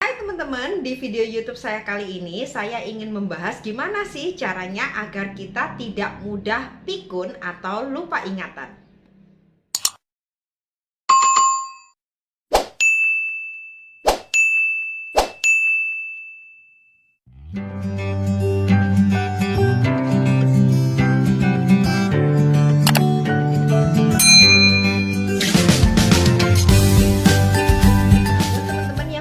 Hai teman-teman, di video YouTube saya kali ini saya ingin membahas gimana sih caranya agar kita tidak mudah pikun atau lupa ingatan.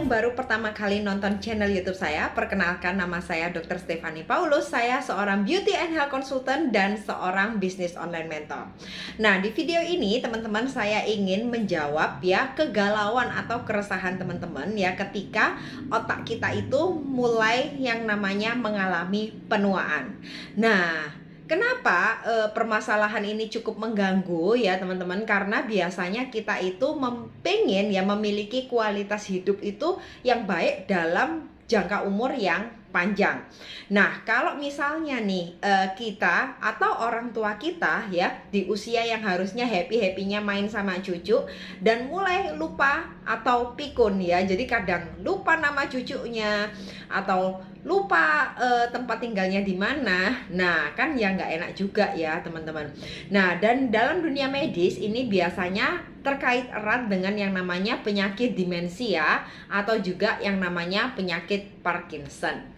Baru pertama kali nonton channel YouTube saya, perkenalkan, nama saya Dr. Stephanie Paulus. Saya seorang beauty and health consultant dan seorang bisnis online mentor. Nah, di video ini teman-teman saya ingin menjawab ya kegalauan atau keresahan teman-teman ya ketika otak kita itu mulai yang namanya mengalami penuaan. Nah, kenapa permasalahan ini cukup mengganggu ya teman-teman? Karena biasanya kita itu pengen ya memiliki kualitas hidup itu yang baik dalam jangka umur yang panjang. Nah, kalau misalnya nih kita atau orang tua kita ya di usia yang harusnya happy-happynya main sama cucu dan mulai lupa atau pikun ya, jadi kadang lupa nama cucunya atau lupa tempat tinggalnya di mana. Nah, kan ya nggak enak juga ya teman-teman. Nah, dan dalam dunia medis ini biasanya terkait erat dengan yang namanya penyakit demensia atau juga yang namanya penyakit Parkinson.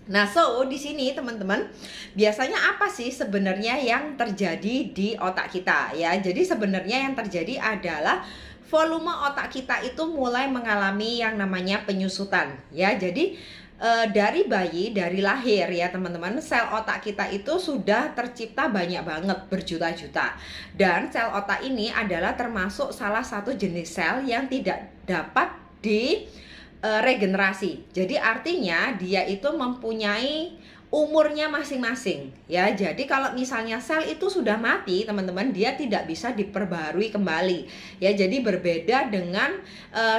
Nah, di sini teman-teman, biasanya apa sih sebenarnya yang terjadi di otak kita ya? Jadi sebenarnya yang terjadi adalah volume otak kita itu mulai mengalami yang namanya penyusutan ya. Jadi dari bayi, dari lahir ya teman-teman, sel otak kita itu sudah tercipta banyak banget, berjuta-juta. Dan sel otak ini adalah termasuk salah satu jenis sel yang tidak dapat regenerasi. Jadi artinya dia itu mempunyai umurnya masing-masing ya. Jadi kalau misalnya sel itu sudah mati teman-teman, dia tidak bisa diperbarui kembali ya. Jadi berbeda dengan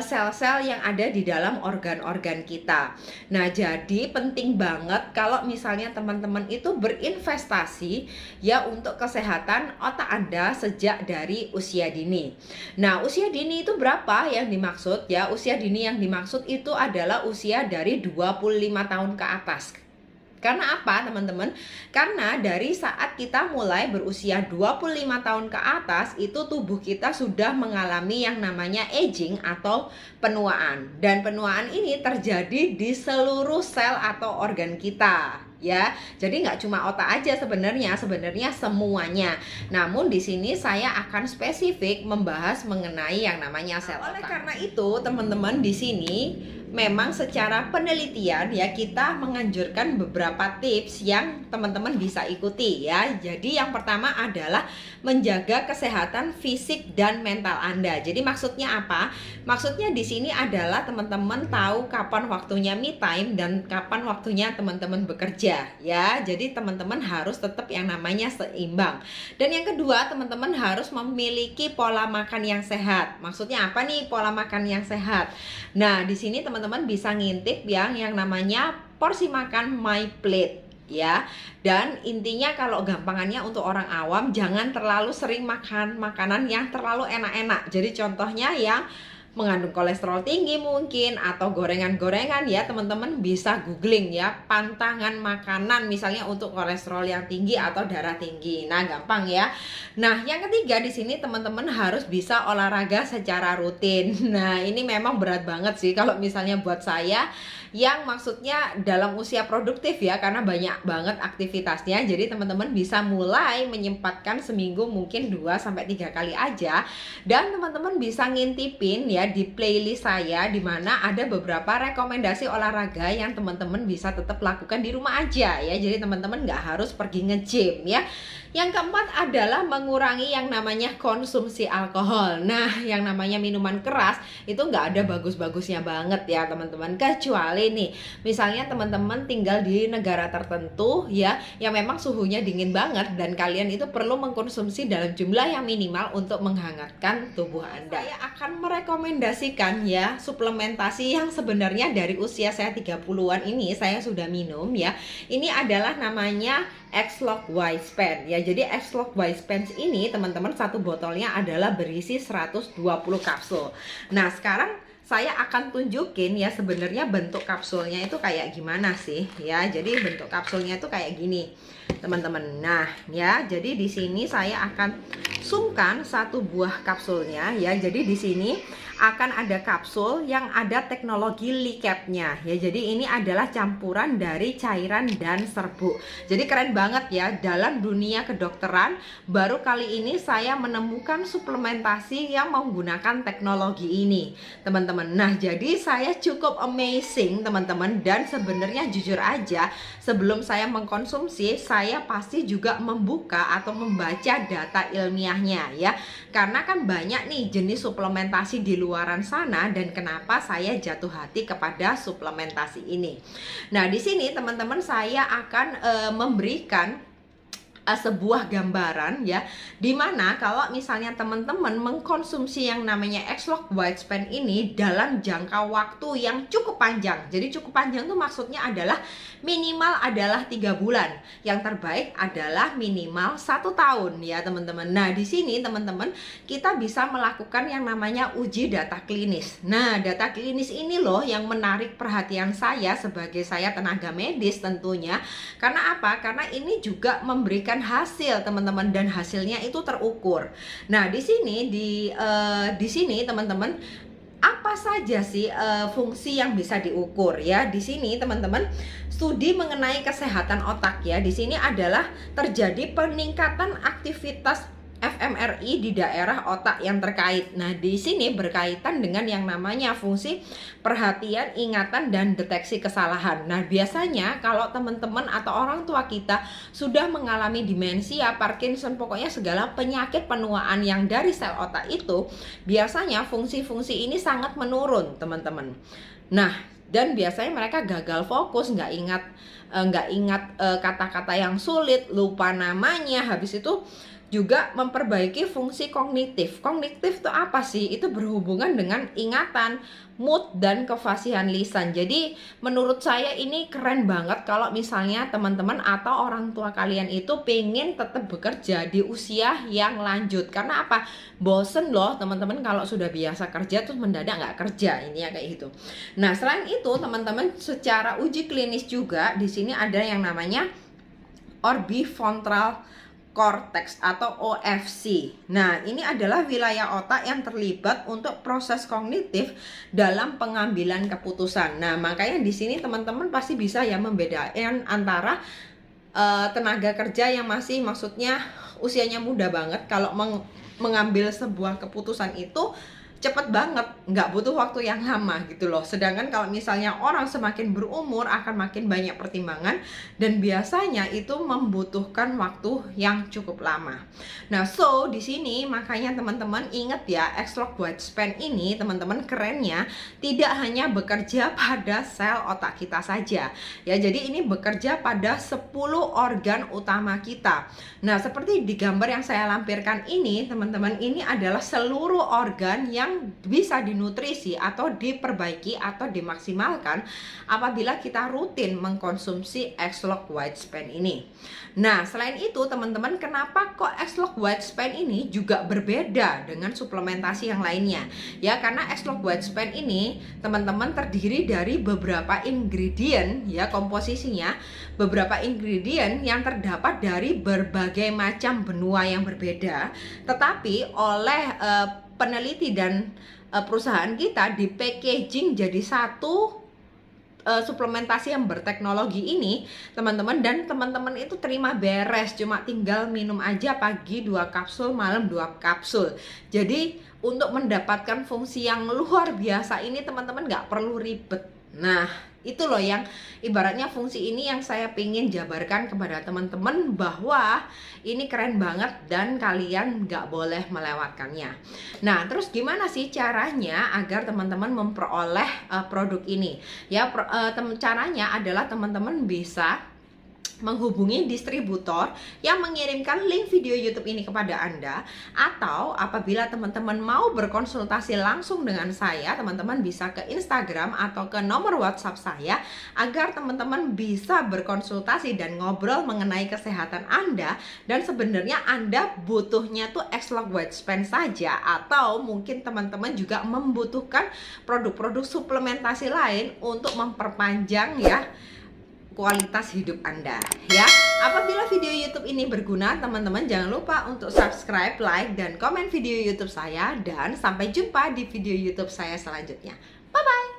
sel-sel yang ada di dalam organ-organ kita. Nah, jadi penting banget kalau misalnya teman-teman itu berinvestasi ya untuk kesehatan otak Anda sejak dari usia dini. Nah, usia dini itu berapa yang dimaksud ya? Usia dini yang dimaksud itu adalah usia dari 25 tahun ke atas. Karena apa teman-teman? Karena dari saat kita mulai berusia 25 tahun ke atas, itu tubuh kita sudah mengalami yang namanya aging atau penuaan. Dan penuaan ini terjadi di seluruh sel atau organ kita ya. Jadi nggak cuma otak aja sebenarnya semuanya. Namun di sini saya akan spesifik membahas mengenai yang namanya sel otak. Oleh karena itu teman-teman, di sini memang secara penelitian ya kita menganjurkan beberapa tips yang teman-teman bisa ikuti ya. Jadi yang pertama adalah menjaga kesehatan fisik dan mental Anda. Jadi maksudnya apa? Maksudnya di sini adalah teman-teman tahu kapan waktunya me time dan kapan waktunya teman-teman bekerja ya. Jadi teman-teman harus tetap yang namanya seimbang. Dan yang kedua, teman-teman harus memiliki pola makan yang sehat. Maksudnya apa nih pola makan yang sehat? Nah, di sini teman-teman bisa ngintip yang namanya porsi makan my plate ya. Dan intinya kalau gampangannya untuk orang awam, jangan terlalu sering makan makanan yang terlalu enak-enak. Jadi contohnya yang mengandung kolesterol tinggi mungkin atau gorengan-gorengan ya, teman-teman bisa googling ya pantangan makanan misalnya untuk kolesterol yang tinggi atau darah tinggi. Nah, gampang ya. Nah, yang ketiga di sini teman-teman harus bisa olahraga secara rutin. Nah, ini memang berat banget sih kalau misalnya buat saya yang maksudnya dalam usia produktif ya, karena banyak banget aktivitasnya. Jadi teman-teman bisa mulai menyempatkan seminggu mungkin 2-3 kali aja. Dan teman-teman bisa ngintipin ya di playlist saya, di mana ada beberapa rekomendasi olahraga yang teman-teman bisa tetap lakukan di rumah aja ya. Jadi teman-teman nggak harus pergi nge-gym ya. Yang keempat adalah mengurangi yang namanya konsumsi alkohol. Nah, yang namanya minuman keras itu nggak ada bagus-bagusnya banget ya teman-teman. Kecuali nih, misalnya teman-teman tinggal di negara tertentu ya, yang memang suhunya dingin banget dan kalian itu perlu mengkonsumsi dalam jumlah yang minimal untuk menghangatkan tubuh Anda. Saya akan merekomendasikan ya suplementasi yang sebenarnya dari usia saya 30-an ini saya sudah minum ya. Ini adalah namanya X-Log Wise Pen ya. Jadi X-Log Wise Pen ini teman-teman satu botolnya adalah berisi 120 kapsul. Nah, sekarang saya akan tunjukin ya sebenarnya bentuk kapsulnya itu kayak gimana sih ya. Jadi bentuk kapsulnya itu kayak gini, teman-teman. Nah, ya, jadi di sini saya akan zoomkan satu buah kapsulnya ya. Jadi di sini akan ada kapsul yang ada teknologi liquid-nya ya. Jadi ini adalah campuran dari cairan dan serbuk. Jadi keren banget ya, dalam dunia kedokteran baru kali ini saya menemukan suplementasi yang menggunakan teknologi ini, teman-teman. Nah, jadi saya cukup amazing, teman-teman, dan sebenarnya jujur aja sebelum saya mengkonsumsi, saya pasti juga membuka atau membaca data ilmiahnya ya. Karena kan banyak nih jenis suplementasi di luaran sana, dan kenapa saya jatuh hati kepada suplementasi ini. Nah, di sini teman-teman saya akan memberikan sebuah gambaran ya, dimana kalau misalnya teman-teman mengkonsumsi yang namanya X-Lock White Span ini dalam jangka waktu yang cukup panjang. Jadi cukup panjang itu maksudnya adalah minimal adalah 3 bulan, yang terbaik adalah minimal 1 tahun ya teman-teman. Nah, di sini teman-teman kita bisa melakukan yang namanya uji data klinis. Nah, data klinis ini loh yang menarik perhatian saya sebagai saya tenaga medis tentunya. Karena apa? Karena ini juga memberikan hasil, teman-teman, dan hasilnya itu terukur. Nah, di sini teman-teman, apa saja sih fungsi yang bisa diukur ya? Di sini teman-teman, studi mengenai kesehatan otak ya. Di sini adalah terjadi peningkatan aktivitas fMRI di daerah otak yang terkait. Nah, di sini berkaitan dengan yang namanya fungsi perhatian, ingatan, dan deteksi kesalahan. Nah, biasanya kalau teman-teman atau orang tua kita sudah mengalami demensia, Parkinson, pokoknya segala penyakit penuaan yang dari sel otak itu, biasanya fungsi-fungsi ini sangat menurun, teman-teman. Nah, dan biasanya mereka gagal fokus, nggak ingat kata-kata yang sulit, lupa namanya, habis itu juga memperbaiki fungsi kognitif. Kognitif itu apa sih? Itu berhubungan dengan ingatan, mood, dan kefasihan lisan. Jadi menurut saya ini keren banget kalau misalnya teman-teman atau orang tua kalian itu pengen tetap bekerja di usia yang lanjut. Karena apa? Bosen loh teman-teman kalau sudah biasa kerja terus mendadak nggak kerja. Ini ya kayak gitu. Nah, selain itu teman-teman, secara uji klinis juga di sini ada yang namanya orbifrontal cortex atau OFC. Nah, ini adalah wilayah otak yang terlibat untuk proses kognitif dalam pengambilan keputusan. Nah, makanya di sini teman-teman pasti bisa ya membedakan antara tenaga kerja yang masih maksudnya usianya muda banget, kalau mengambil sebuah keputusan itu cepet banget, nggak butuh waktu yang lama gitu loh. Sedangkan kalau misalnya orang semakin berumur akan makin banyak pertimbangan, dan biasanya itu membutuhkan waktu yang cukup lama. Nah, so di sini makanya teman-teman ingat ya, X-Lock White Span ini teman-teman kerennya tidak hanya bekerja pada sel otak kita saja ya. Jadi ini bekerja pada 10 organ utama kita. Nah, seperti di gambar yang saya lampirkan ini teman-teman, ini adalah seluruh organ yang bisa dinutrisi atau diperbaiki atau dimaksimalkan apabila kita rutin mengkonsumsi X-Lock White Span ini. Nah, selain itu teman-teman, kenapa kok X-Lock White Span ini juga berbeda dengan suplementasi yang lainnya? Ya, karena X-Lock White Span ini teman-teman terdiri dari beberapa ingredient ya, komposisinya beberapa ingredient yang terdapat dari berbagai macam benua yang berbeda, tetapi oleh peneliti dan perusahaan kita di packaging jadi satu suplementasi yang berteknologi ini, teman-teman, dan teman-teman itu terima beres, cuma tinggal minum aja pagi 2 kapsul, malam 2 kapsul. Jadi untuk mendapatkan fungsi yang luar biasa ini teman-teman nggak perlu ribet. Nah, itu loh yang ibaratnya fungsi ini yang saya pingin jabarkan kepada teman-teman, bahwa ini keren banget dan kalian nggak boleh melewatkannya. Nah, terus gimana sih caranya agar teman-teman memperoleh produk ini? Ya, caranya adalah teman-teman bisa menghubungi distributor yang mengirimkan link video YouTube ini kepada Anda, atau apabila teman-teman mau berkonsultasi langsung dengan saya, teman-teman bisa ke Instagram atau ke nomor WhatsApp saya agar teman-teman bisa berkonsultasi dan ngobrol mengenai kesehatan Anda. Dan sebenarnya Anda butuhnya tuh X-Log White Span saja, atau mungkin teman-teman juga membutuhkan produk-produk suplementasi lain untuk memperpanjang ya kualitas hidup Anda ya. Apabila video YouTube ini berguna, teman-teman jangan lupa untuk subscribe, like, dan komen video YouTube saya, dan sampai jumpa di video YouTube saya selanjutnya. Bye bye.